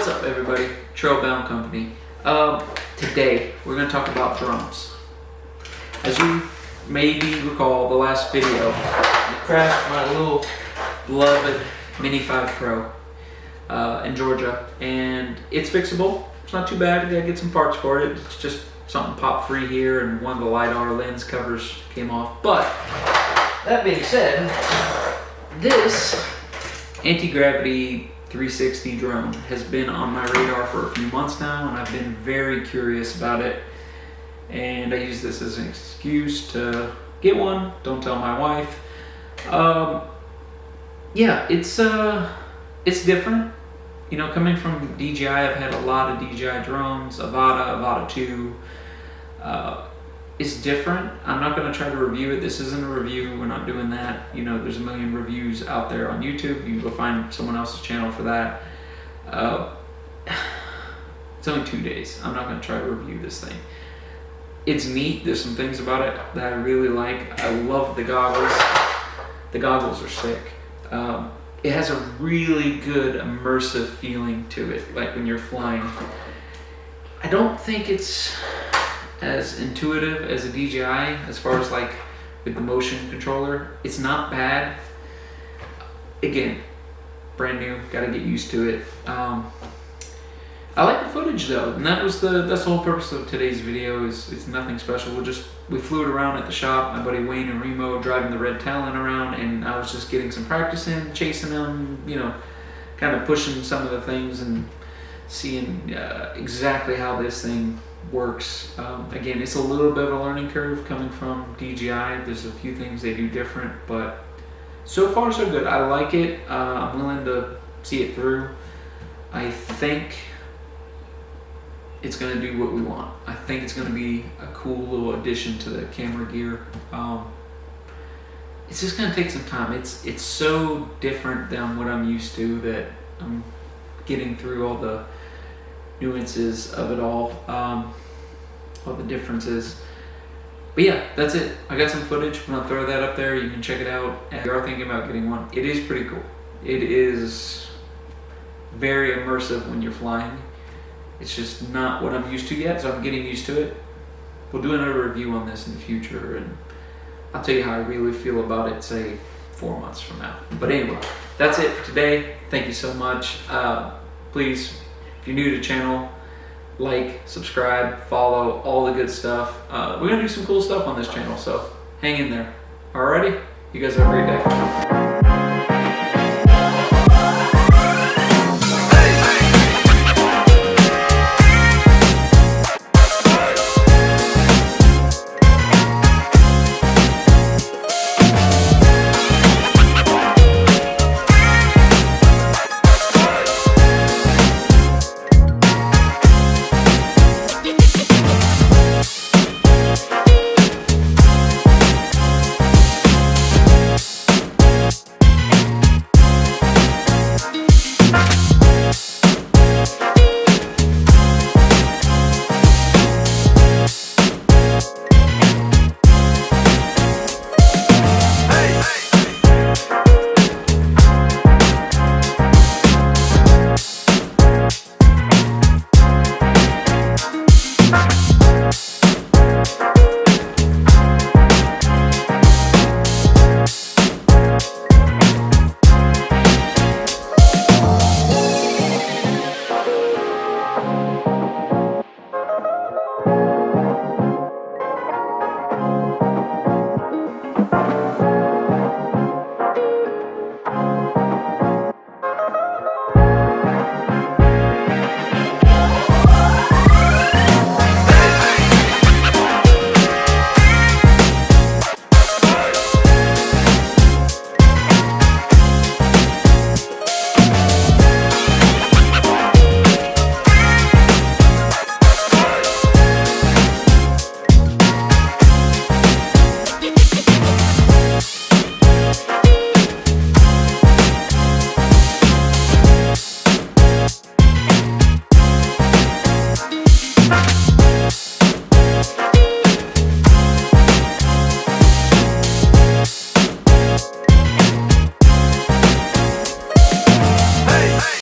What's up, everybody? Trailbound Company. Today we're going to talk about drums. As you maybe recall, the last video, I crashed my little beloved Mini 5 Pro in Georgia, and it's fixable. It's not too bad. I gotta get some parts for it. It's just something popped free here, and one of the LiDAR lens covers came off. But that being said, this anti-gravity 360 drone has been on my radar for a few months now, and I've been very curious about it, and I use this as an excuse to get one. Don't tell my wife. Yeah, it's different. You know, coming from DJI, I've had a lot of DJI drones, Avata 2. It's different. I'm not going to try to review it. This isn't a review. We're not doing that. You know, there's a million reviews out there on YouTube. You can go find someone else's channel for that. It's only 2 days. I'm not going to try to review this thing. It's neat. There's some things about it that I really like. I love the goggles. The goggles are sick. It has a really good immersive feeling to it, like when you're flying. I don't think it's as intuitive as a DJI as far as like with the motion controller. It's not bad. Again, brand new, gotta get used to it. I like the footage though, and that's the whole purpose of today's video. Is nothing special. We flew it around at the shop. My buddy Wayne and Remo driving the Red Talon around, and I was just getting some practice in, chasing them, you know, kind of pushing some of the things and seeing exactly how this thing works. Again, it's a little bit of a learning curve coming from DJI. There's a few things they do different, but so far so good. I like it. I'm willing to see it through. I think it's going to do what we want. I think it's going to be a cool little addition to the camera gear. It's just going to take some time. It's so different than what I'm used to that I'm getting through all the nuances of it all the differences. But yeah, that's it. I got some footage. I'm gonna throw that up there. You can check it out. If you are thinking about getting one, it is pretty cool. It is very immersive when you're flying. It's just not what I'm used to yet, so I'm getting used to it. We'll do another review on this in the future, and I'll tell you how I really feel about it, say 4 months from now. But anyway, that's it for today. Thank you so much. Please, if you're new to the channel, like, subscribe, follow, all the good stuff. We're gonna do some cool stuff on this channel, so hang in there. Alrighty, you guys have a great day.